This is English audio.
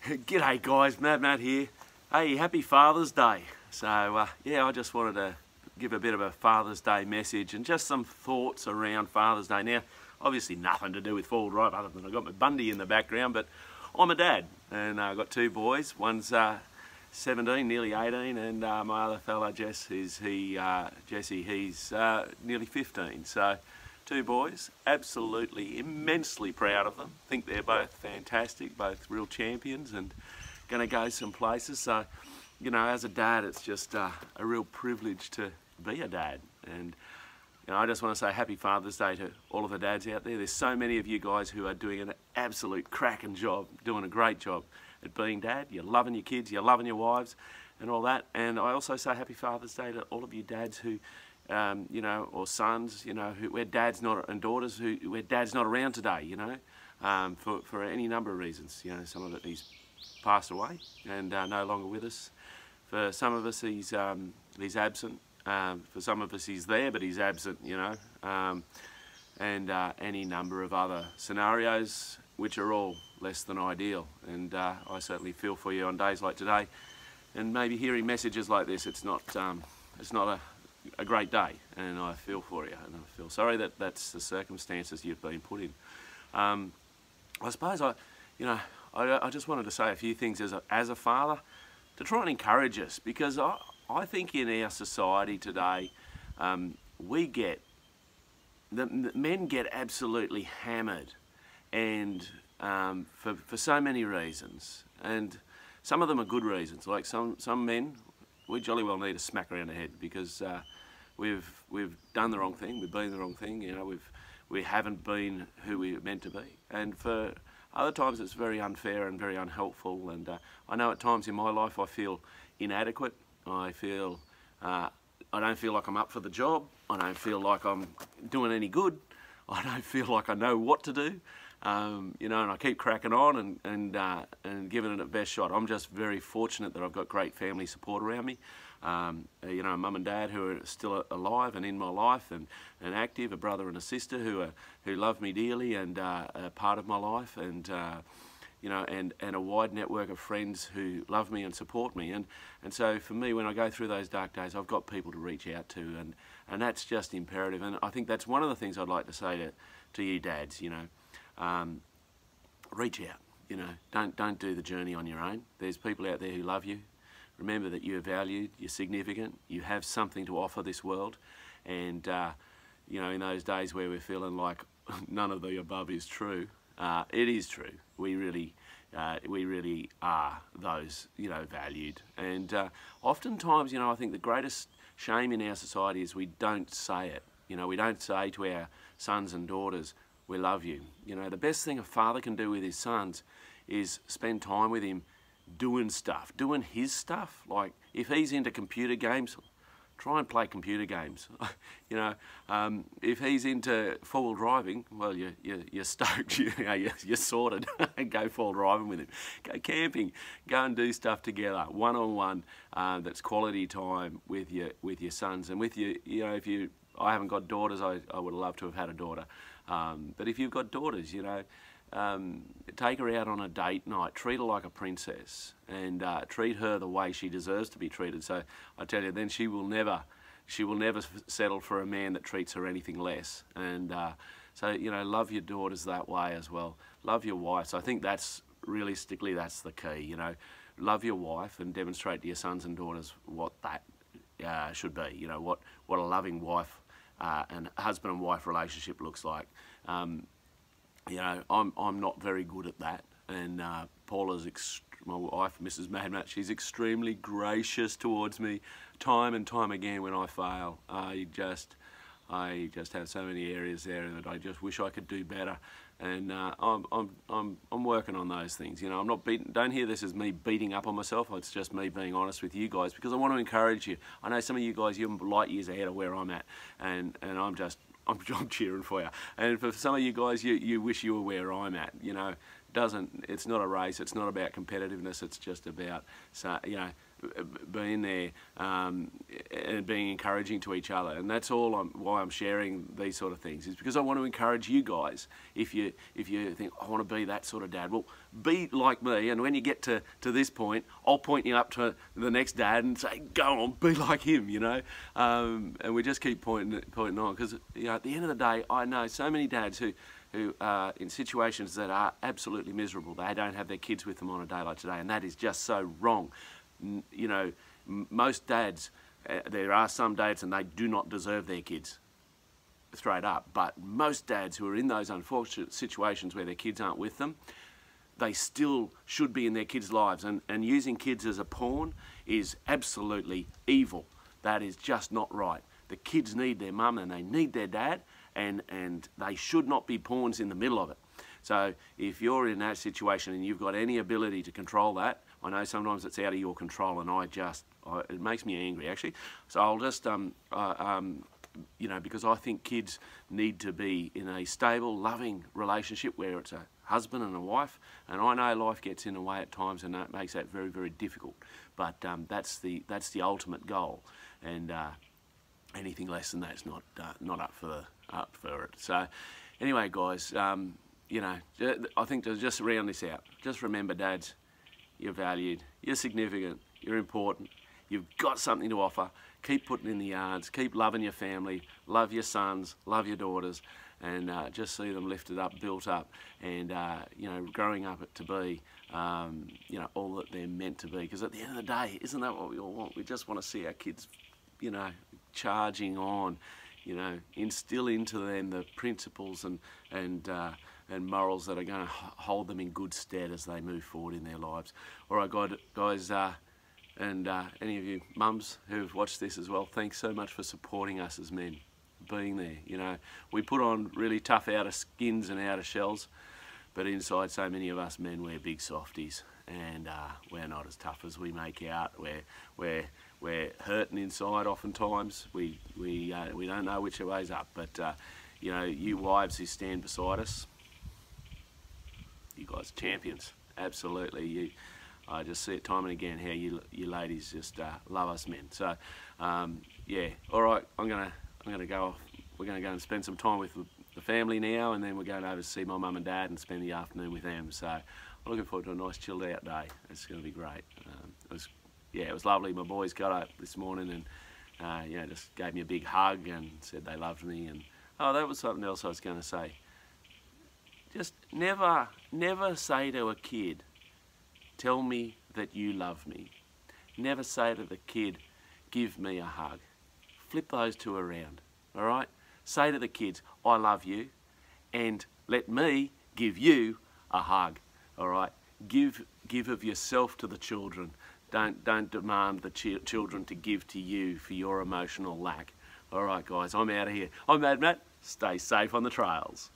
G'day guys, Matt here. Hey, happy Father's Day. So yeah, I just wanted to give a bit of a Father's Day message and just some thoughts around Father's Day. Now, obviously nothing to do with four-wheel drive other than I've got my Bundy in the background, but I'm a dad and I've got two boys. One's 17, nearly 18, and my other fella, Jesse, he's nearly 15. So two boys, absolutely immensely proud of them. Think they're both fantastic, both real champions and going to go some places. So, you know, as a dad, it's just a real privilege to be a dad. And, you know, I just want to say happy Father's Day to all of the dads out there. There's so many of you guys who are doing an absolute cracking job, doing a great job at being dad. You're loving your kids, you're loving your wives and all that. And I also say happy Father's Day to all of you dads who, you know, or sons, you know, where dad's not, and daughters where dad's not around today, you know, for any number of reasons. You know, some of it he's passed away and no longer with us. For some of us he's absent. For some of us he's there but he's absent, you know, and any number of other scenarios which are all less than ideal. And I certainly feel for you on days like today. And maybe hearing messages like this, it's not a great day, and I feel for you, and I feel sorry that that's the circumstances you've been put in. I suppose I just wanted to say a few things as a father to try and encourage us, because I think in our society today the men get absolutely hammered, and for so many reasons, and some of them are good reasons. Like some men, we jolly well need a smack around the head because we've done the wrong thing, we've been the wrong thing, you know, we haven't been who we were meant to be. And for other times it's very unfair and very unhelpful, and I know at times in my life I feel inadequate. I don't feel like I'm up for the job. I don't feel like I'm doing any good. I don't feel like I know what to do. You know, and I keep cracking on and giving it a best shot. I'm just very fortunate that I've got great family support around me. You know, mum and dad who are still alive and in my life and active, a brother and a sister who love me dearly and are part of my life, and you know, and a wide network of friends who love me and support me. And so for me, when I go through those dark days, I've got people to reach out to, and that's just imperative. And I think that's one of the things I'd like to say to you dads, you know. Reach out, you know, don't do the journey on your own. There's people out there who love you. Remember that you're valued, you're significant, you have something to offer this world. And you know, in those days where we're feeling like none of the above is true, it is true. We really are those, you know, valued. And oftentimes, you know, I think the greatest shame in our society is we don't say it. You know, we don't say to our sons and daughters, we love you. You know, the best thing a father can do with his sons is spend time with him doing stuff, doing his stuff. Like if he's into computer games, try and play computer games. You know, if he's into four-wheel driving, well, you're stoked. You're sorted. Go four-wheel driving with him. Go camping. Go and do stuff together, one-on-one. That's quality time with your sons and with you. You know, I haven't got daughters. I would love to have had a daughter. But if you've got daughters, you know, take her out on a date night, treat her like a princess, and treat her the way she deserves to be treated. So I tell you, then she will never settle for a man that treats her anything less. And so, you know, love your daughters that way as well. Love your wife. So I think realistically that's the key. You know, love your wife and demonstrate to your sons and daughters what that should be. You know, what a loving wife and husband and wife relationship looks like. You know, I'm not very good at that, and Paula's my wife, Mrs. Matt, she's extremely gracious towards me, time and time again when I fail. I just have so many areas there that I just wish I could do better, and I'm working on those things. You know, I'm not don't hear this as me beating up on myself. It's just me being honest with you guys, because I want to encourage you. I know some of you guys, you're light years ahead of where I'm at, and I'm cheering for you. And for some of you guys, you wish you were where I'm at. You know, it's not a race, it's not about competitiveness, it's just about, being there and being encouraging to each other. And that's all why I'm sharing these sort of things, is because I want to encourage you guys. If you think, I want to be that sort of dad, well, be like me, and when you get to this point, I'll point you up to the next dad and say, go on, be like him, and we just keep pointing on, because at the end of the day, I know so many dads who are in situations that are absolutely miserable. They don't have their kids with them on a day like today, and that is just so wrong. Most dads, there are some dads and they do not deserve their kids, straight up, but most dads who are in those unfortunate situations where their kids aren't with them, they still should be in their kids' lives, and using kids as a pawn is absolutely evil. That is just not right. The kids need their mum and they need their dad, and they should not be pawns in the middle of it. So if you're in that situation and you've got any ability to control that, I know sometimes it's out of your control, and it makes me angry, actually. So I'll just, because I think kids need to be in a stable, loving relationship where it's a husband and a wife, and I know life gets in the way at times, and that makes that very, very difficult. But that's the ultimate goal, and anything less than that is not up for it. So anyway, guys, I think to just round this out, just remember, dads, you're valued, you're significant, you're important, you've got something to offer. Keep putting in the yards, keep loving your family, love your sons, love your daughters, and just see them lifted up, built up, and growing up to be all that they're meant to be. Because at the end of the day, isn't that what we all want? We just want to see our kids charging on, instill into them the principles and morals that are going to hold them in good stead as they move forward in their lives. All right, guys, and any of you mums who've watched this as well, thanks so much for supporting us as men, being there. We put on really tough outer skins and outer shells, but inside, so many of us men wear big softies, and we're not as tough as we make out. We're hurting inside oftentimes. We don't know which way's up, but you wives who stand beside us, you guys are champions, absolutely. I just see it time and again how you ladies just love us men. So yeah, all right, I'm gonna go off. We're gonna go and spend some time with the family now, and then we're going over to see my mum and dad and spend the afternoon with them. So I'm looking forward to a nice chilled out day. It's going to be great. It was lovely. My boys got up this morning and just gave me a big hug and said they loved me. And that was something else I was going to say. Just never say to a kid, tell me that you love me. Never say to the kid, give me a hug. Flip those two around, all right? Say to the kids, I love you, and let me give you a hug, all right? Give of yourself to the children. Don't demand the children to give to you for your emotional lack. All right, guys, I'm out of here. I'm Mad Matt. Stay safe on the trails.